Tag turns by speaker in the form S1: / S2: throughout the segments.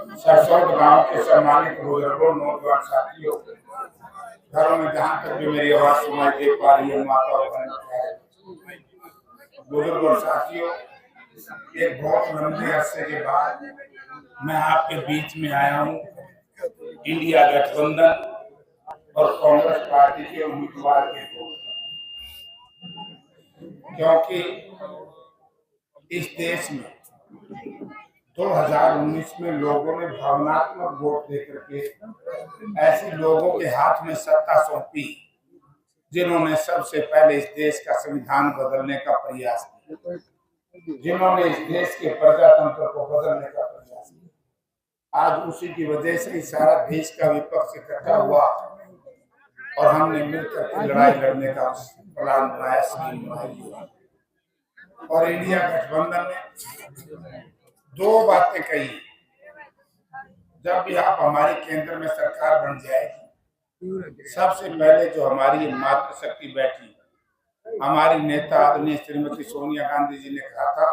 S1: सरसौट गांव के सम्मानित बुजुर्गों, नौजवान साथियों, घरों में जहाँ तक भी मेरी आवाज सुनाई दे पा रही है, माता और बुजुर्ग और साथियों, एक बहुत लंबे अरसे के बाद मैं आपके बीच में आया हूँ। इंडिया गठबंधन और कांग्रेस पार्टी के उम्मीदवार के तौर पर, क्योंकि इस देश में 2019 में लोगों ने भावनात्मक वोट देकर के ऐसे लोगों के हाथ में सत्ता सौंपी जिन्होंने सबसे पहले इस देश का संविधान बदलने का प्रयास किया, जिन्होंने इस देश के प्रजातंत्र को बदलने का प्रयास किया। आज उसी की वजह से ही सारा देश का विपक्ष इकट्ठा हुआ और हमने मिलकर लड़ाई लड़ने का प्लान बनाया, स्कीम बनाई। और इंडिया गठबंधन ने दो बातें कही। जब भी आप हमारी केंद्र में सरकार बन जाएगी, सबसे पहले जो हमारी मातृशक्ति बैठी, हमारी नेता आदरणीय श्रीमती सोनिया गांधी जी ने कहा था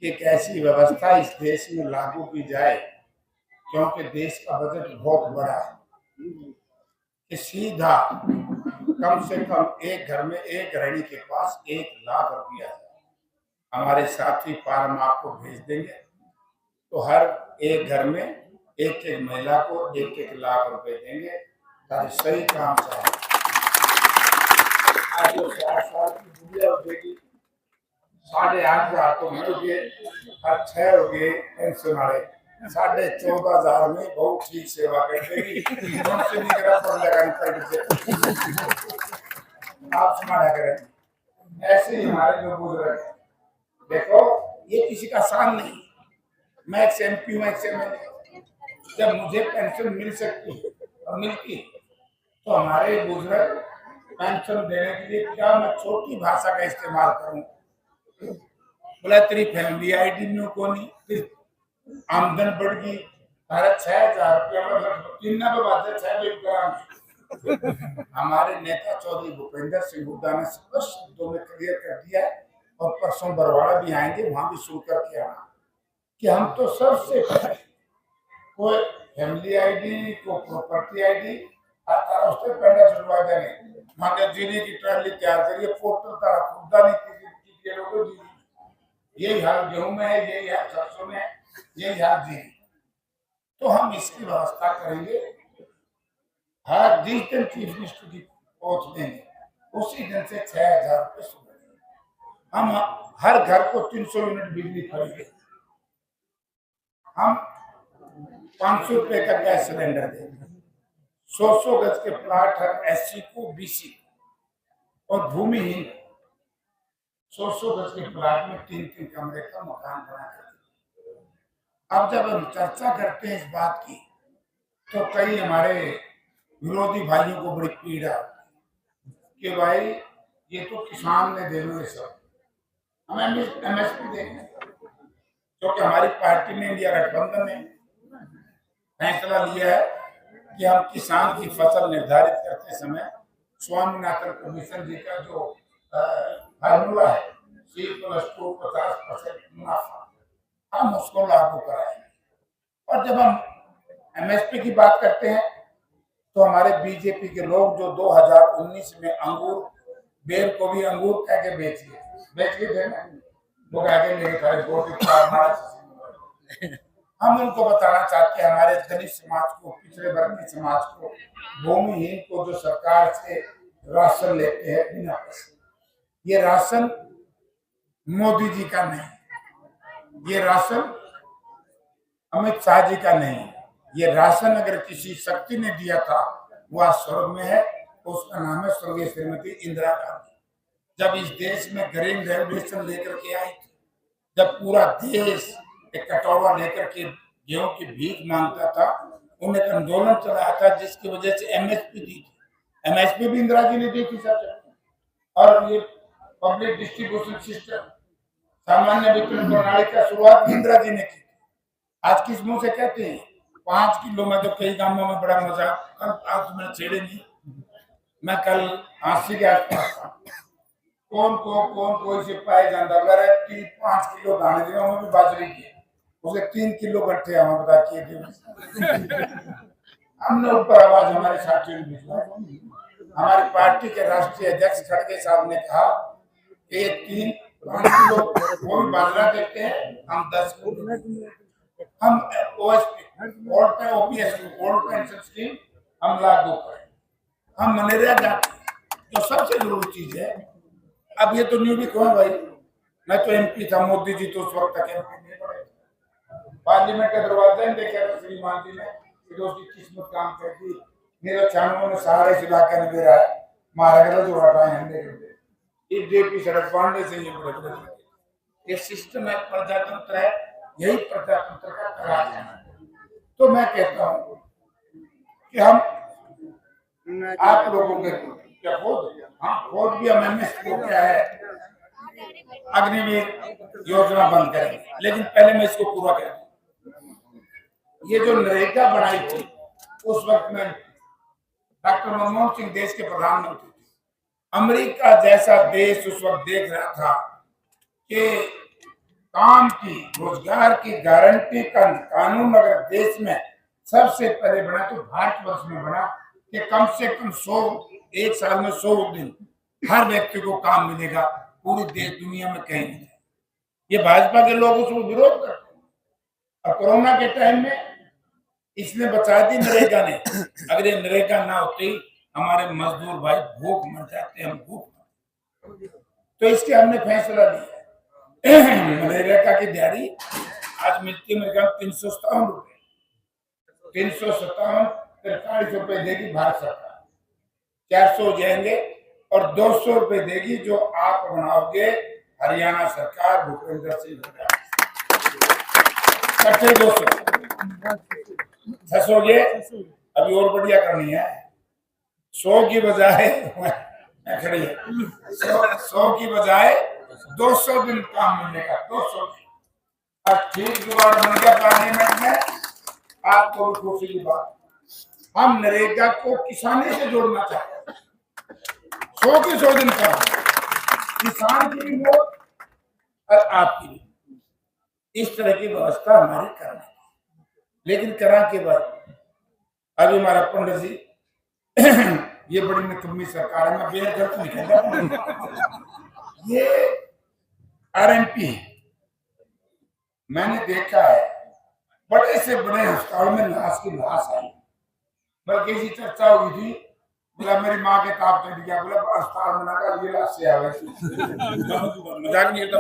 S1: कि एक ऐसी व्यवस्था इस देश में लागू की जाए, क्योंकि देश का बजट बहुत बड़ा है, कि सीधा कम से कम एक घर में एक गृहिणी के पास 1 लाख रुपया है। हमारे साथी फार्म आपको भेज देंगे, तो हर एक घर में एक एक महिला को 1-1 लाख रुपए देंगे ताकि सही काम से आज जो 60 साल की दुनिया हो गई, 8,500 तो मिल गए और 6 हो गए पेंशन वाले, 14,500 में बहुत ठीक सेवा कर देगी। उनसे नहीं करा पर लगानी पड़ेगी, आप सुना करें। ऐसे ही हमारे जो बुजुर्ग हैं, देखो ये किसी का आसान नहीं। मैं एक एमपी हूँ, एक एमएलए। जब मुझे पेंशन मिल सकती है और मिलती है, तो हमारे बुजुर्ग पेंशन देने के लिए क्या मैं छोटी भाषा का इस्तेमाल करूं? बोला तेरी फैमिली आईडी में को नहीं, आमदन बढ़ गई, तारा 6,000 रुपया मतलब 3 हमारे नेता चौधरी भूपेंद्र सिंह हुड्डा ने स्पष्ट शब्दों में क्लियर कर दिया है, और परसों बरवाड़ा भी आएंगे, वहां भी सुन करके आना कि हम तो सबसे पहले कोई फैमिली आईडी को प्रॉपर्टी आईडी उससे पहले छुड़वा देंगे। मांगे जीने की ट्राली तैयार करिए, पोर्टल तारा खुदा नहीं की लोगों जी, यही हाल गेहूं में है, यही हाल सरसों में है, यही हाल जी। तो हम इसकी व्यवस्था करेंगे। हर जिस दिन चीफ मिनिस्टर की पहुंच देंगे, उसी दिन से 6,000 रुपये सुबह हम हर घर को 300 यूनिट बिजली खरीदेंगे। हम 500 रुपए का गैस सिलेंडर देंगे। 100 गज के प्लाट हर एससी को, बीसी और भूमिहीन 100 गज के प्लाट में 3-3 कमरे का मकान बना कर। अब जब हम चर्चा करते हैं इस बात की, तो कई हमारे विरोधी भाइयों को बड़ी पीड़ा कि भाई ये तो किसान ने देने सब, हम एमएसपी देंगे, क्योंकि हमारी पार्टी ने, इंडिया गठबंधन ने फैसला लिया है कि हम किसान की फसल निर्धारित करते समय स्वामीनाथन कमीशन जी का जो फार्मूला है C+2 50% मुनाफा, हम उसको लागू कराएंगे। और जब हम एमएसपी की बात करते हैं, तो हमारे बीजेपी के लोग जो 2019 में अंगूर बेर को भी अंगूर कह के बेच के थे ना, वो कह के मेरे खाए हम उनको बताना चाहते हैं, हमारे दलित समाज को, पिछड़े वर्ग के समाज को, भूमिहीन को, जो सरकार से राशन लेते हैं बिना पैसे, ये राशन मोदी जी का नहीं, ये राशन अमित शाह जी का नहीं, ये राशन अगर किसी शक्ति ने दिया था, वह स्वर्ग में है, उसका नाम है स्वर्गीय श्रीमती इंदिरा गांधी। जब इस देश में ग्रीन रेवोल्यूशन लेकर के आई थी, जब पूरा देश एक कटोरा लेकर के गेहूं की भीख मांगता था, उन्हें एक आंदोलन चलाया था, जिसकी वजह से एमएसपी दी थी। एमएसपी भी इंदिरा जी ने दी थी सब। और ये पब्लिक डिस्ट्रीब्यूशन सिस्टम, सामान्य वितरण प्रणाली का शुरुआत इंदिरा जी ने की। आज किस मुंह से कहते हैं 5 किलो में, तो कई गांवों में बड़ा मजा, कल आज मैंने छेड़े नहीं, मैं कल 80 के आसपास था, कौन कोई से पाए जाता 5 किलो दाने दिए, भी बाजरी की उसे 3 किलो गट्ठे हमें बता किए। हमने ऊपर आवाज हमारे साथियों ने भिजवाई। हमारी पार्टी के राष्ट्रीय अध्यक्ष खड़गे साहब ने कहा कि ये 3-5 किलो वो भी बाजरा देते हैं, हम 10 किलो हम ओएसपी ओल्ड पेंशन स्कीम हम लागू करें, हम मनरेगा जाते जो सबसे जरूरी चीज है। अब ये तो न्यू भी कौन भाई, मैं तो एमपी था, मोदी जी तो उस वक्त तक एमपी नहीं बने। पार्लियामेंट का दरवाजा ही देखा था श्रीमान जी ने कि उसकी किस्मत काम करती, मेरे 96 में सहारे इलाके में मेरा महाराजा जो हटाए हंडे करते जेपी सड़क बांधने से ये बड़े ये सिस्टम है, प्रजातंत्र है, यही प्रजातंत्र का राज है। तो मैं कहता हूँ कि हम आप लोगों के क्या खोद भी अमेंडमेंट को क्या है अग्निवीर योजना बंद करेंगे, लेकिन पहले मैं इसको पूरा कर दूं। ये जो नरेगा बनाई थी उस वक्त में डॉक्टर मनमोहन सिंह देश के प्रधानमंत्री थे। अमेरिका जैसा देश उस वक्त देख रहा था कि काम की रोजगार की गारंटी का कानून अगर देश में सबसे पहले बना तो भारतवर्ष में बना कि कम से कम 100 एक साल में 100 दिन हर व्यक्ति को काम मिलेगा, पूरी देश दुनिया में कहीं नहीं। ये भाजपा के लोग उसको विरोध करते हैं। और कोरोना के टाइम में इसने बचा दी नरेगा ने, अगर ये नरेगा ना होती हमारे मजदूर भाई भूख मर जाते, हम भूख। तो इसके हमने फैसला लिया मनरेगा की दिहाड़ी आज मिलती है मेरे ख्याल 357 रुपए, 357 43 रुपए देगी भारत सरकार, 400 हो जाएंगे और 200 रुपए देगी जो आप बनाओगे हरियाणा सरकार भूपेंद्र सिंह, 200 हो गए। अभी और बढ़िया करनी है, 100 की बजाय 100 की बजाय 200 दिन काम मिलने का, 200 दिन। अब ठीक जुगाड़ बन गया पार्लियामेंट में। आपको खुशी की बात, हम नरेगा को किसानी से जोड़ना चाहते हैं। 100 की 100 दिन का किसान की भी मौत और आपकी भी, इस तरह की व्यवस्था हमारी करनी। लेकिन करा के बाद अभी हमारा पंडित जी ये बड़ी निकम्मी सरकार है, मैं बेहद निकल ये आरएमपी है। मैंने देखा है बड़े से बड़े अस्पताल में लाश की लाश आई, बल्कि ऐसी चर्चा हुई थी, बोला मेरी माँ के ताप चढ़ गया, बोला अस्पताल में ना ये लाश से आवे मजाक नहीं होता,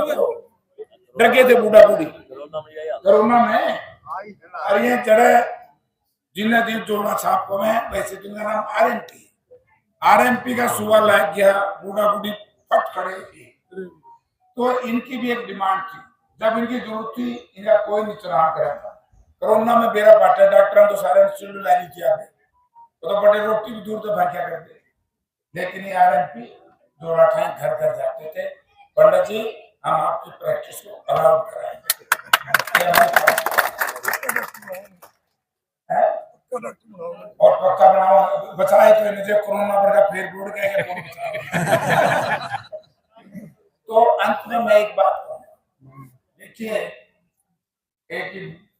S1: डर गए थे बूढ़ा बूढ़ी कोरोना में। और ये जड़े जिन्हें दिन जोड़ा छाप को में, वैसे जिनका नाम आरएमपी, आरएमपी का सुबह लग गया, बूढ़ा बूढ़ी फट खड़े थे। तो इनकी भी एक डिमांड थी, जब इनकी जरूरत थी इनका कोई नहीं चलान करा था। कोरोना में बेरा पाटा डॉक्टर तो सारे इंस्टीट्यूट ला लीजिए आपने, तो बड़े रोटी भी दूर तो भाग क्या करते, लेकिन ये आरएमपी जोड़ा ठाई घर घर जाते थे, पंडित जी हम आपकी प्रैक्टिस को अलाउ कराएंगे। और पक्का बनाओ बचाए तो इन्हें कोरोना बढ़ गया फिर बुड़ गए तो अंत में मैं एक बात कहूँ, देखिए एक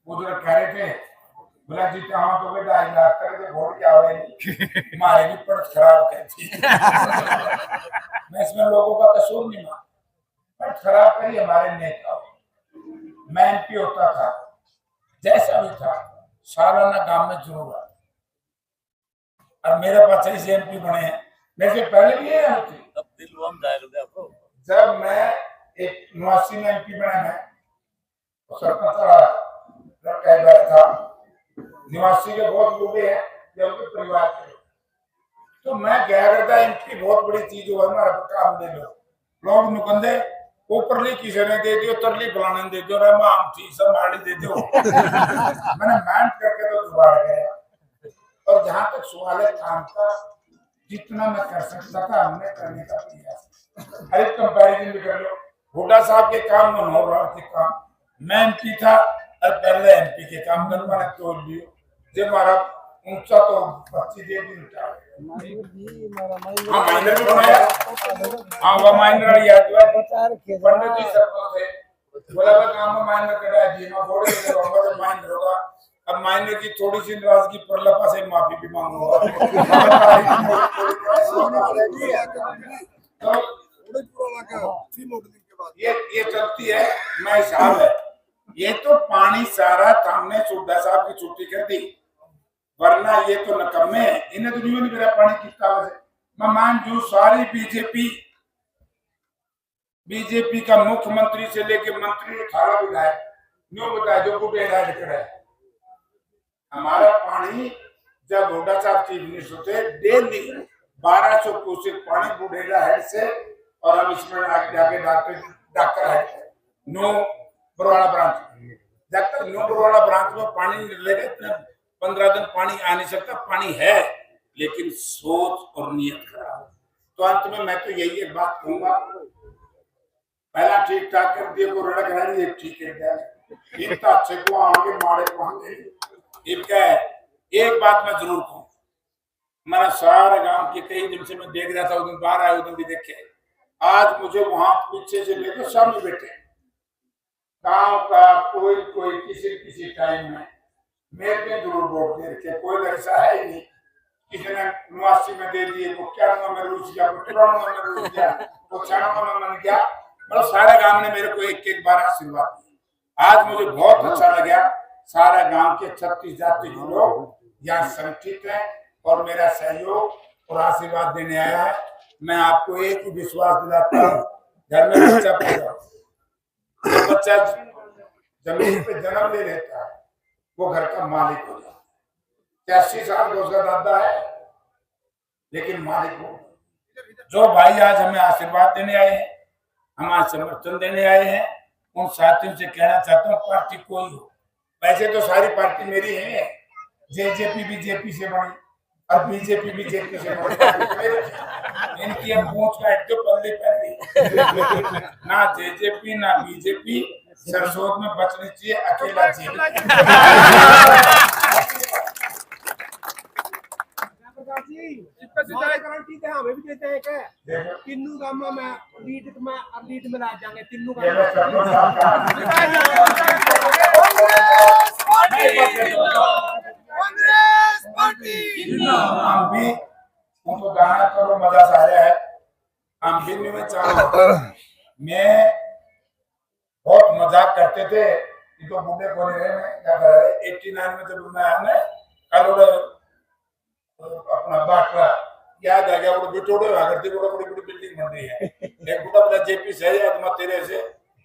S1: बुजुर्ग कह रहे थे, बोला जी हाँ तो बेटा इलाज करके वोट क्या हो रही हमारे भी पड़त खराब कहती मैं इसमें लोगों का कसूर नहीं मानता, पड़त खराब करी हमारे नेता। मैं एमपी होता था, जैसा भी था सालाना गांव में जरूर आता, और मेरे पास ऐसे एमपी बने हैं, मेरे से पहले भी है जब मैं एक 89 में एमपी बना, मैं सरपंच था, निवासी के बहुत बूढ़े हैं जब उनके परिवार के, तो मैं क्या करता एमपी बहुत बड़ी चीज हुआ, हमारा काम दे लो, लोग नुकंदे ऊपरली किसी ने दे दियो, तरली फलाने दे दियो, राम थी संभाली दे दियो मैंने मेहनत करके तो जुगाड़ गया। और जहां तक सवाल है काम का, जितना मैं कर सकता था हमने करने का प्रयास। हर कंपैरिजन भी कर लो, हुड्डा साहब के काम मनोहर लाल के काम, मैं एमपी था और पहले एमपी के काम कर मैंने तोड़ लियो, जब हमारा ऊंचा तो 25 दे दी माइनर भी बनाया। हाँ वो माइनर याद हुआ, पंडित जी सरपंच थे, बोला मैं काम में मायने करा जी मैं बोले तो मायने होगा। अब मायने की थोड़ी सी नाराजगी पर लपा से माफी भी मांगूंगा। ये चलती है मैं हिसाब है। ये तो पानी सारा हमने सुड्डा साहब की छुट्टी कर दी, वरना ये तो नकम्मे है, इन्हें तो नहीं मेरा पानी कितना से। मैं मान जू सारी बीजेपी का मुख्यमंत्री से लेके मंत्री 18 विधायक न्यू बताया जो कुछ है। हमारा पानी जब हुड्डा साहब चीफ मिनिस्टर थे डेली 1200 क्यूसेक पानी बुढ़ेड़ा हेड से और हम इसमें जाके डॉक्टर हेड नो बरवाड़ा ब्रांच, जब तक नो बरवाड़ा ब्रांच में पानी नहीं लेगा 15 दिन पानी आ नहीं सकता। पानी है लेकिन सोच और नियत खराब। तो अंत में मैं तो यही एक बात कहूंगा, पहला ठीक ठाक कर दिए को रड़क रही एक ठीक है इतना अच्छे को आगे मारे को आगे इनका एक बात मैं जरूर कहूँ, मेरा सारा गांव के कई दिन से मैं देख रहा था, उस दिन बाहर आए उस दिन भी देखे। आज मुझे वहां पीछे से लेकर सामने बैठे गांव का कोई किसी टाइम में मेरे पे जरूर वोट दे रखे। कोई ऐसा है ही नहीं किसी ने 89 में दे दिए, वो 91 में रूस गया, वो 93 में रूस गया, वो 96 में मन गया। मतलब सारा गांव ने मेरे को एक बार आशीर्वाद दिया। आज मुझे बहुत अच्छा लगा, सारा गांव के 36 जाति के लोग यहाँ संगठित हैं और मेरा सहयोग और आशीर्वाद देने आया है। मैं आपको एक ही विश्वास दिलाता हूँ, घर में बच्चा पैदा, बच्चा जमीन पे जन्म ले लेता है वो घर का मालिक हो जाता है। 80 साल का उसका दादा है लेकिन मालिक हो। जो भाई आज हमें आशीर्वाद देने आए हैं, हमारा समर्थन देने आए हैं, उन साथियों से कहना चाहता हूँ पार्टी कोई हो, वैसे तो सारी पार्टी मेरी है, जेजेपी बीजेपी से बनी और बीजेपी बीजेपी से बनी। इनकी अब पूंछ काट के पल्ले पहले ना जेजेपी ना बीजेपी, सरसों में बचनी चाहिए अकेला जेजेपी।
S2: ठीक है हमें भी देते हैं क्या तीनों गांव में लीड में ला जाएंगे तीनों गांव कांग्रेस पार्टी
S1: हम भी उनको गाना करो मजा आ रहा है। हम भी में मैं बहुत मजाक करते थे तो बूढ़े को नहीं क्या कर रहे 89 में जब मैं आया ना कल अपना बाटला याद आ गया, वो बिटोड़े करती बड़ी बड़ी बिल्डिंग बन रही है। एक बुढ़ा बोला जेपी से या तुम तेरे से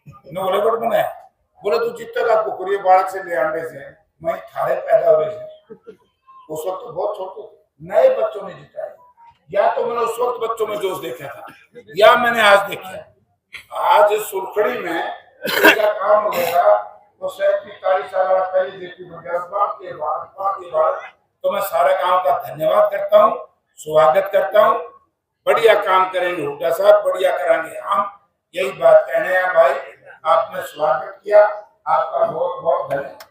S1: न बोले बड़ बना है, बोले तू जितना का कुकुरिया बालक से ले आने से मैं थारे पैदा हो रहे थे। उस वक्त तो बहुत छोटे नए बच्चों ने जिताए, या तो मैंने उस वक्त बच्चों में जोश देखा था या मैंने आज देखा। आज सुरखड़ी में काम हो गया तो 40 साल पहले जेपी बन गया। तो मैं सारे गांव का धन्यवाद करता हूँ, स्वागत करता हूँ। बढ़िया काम करेंगे हुड्डा साहब, बढ़िया कराएंगे हम, यही बात कहने हैं भाई। आपने स्वागत किया, आपका बहुत बहुत धन्यवाद।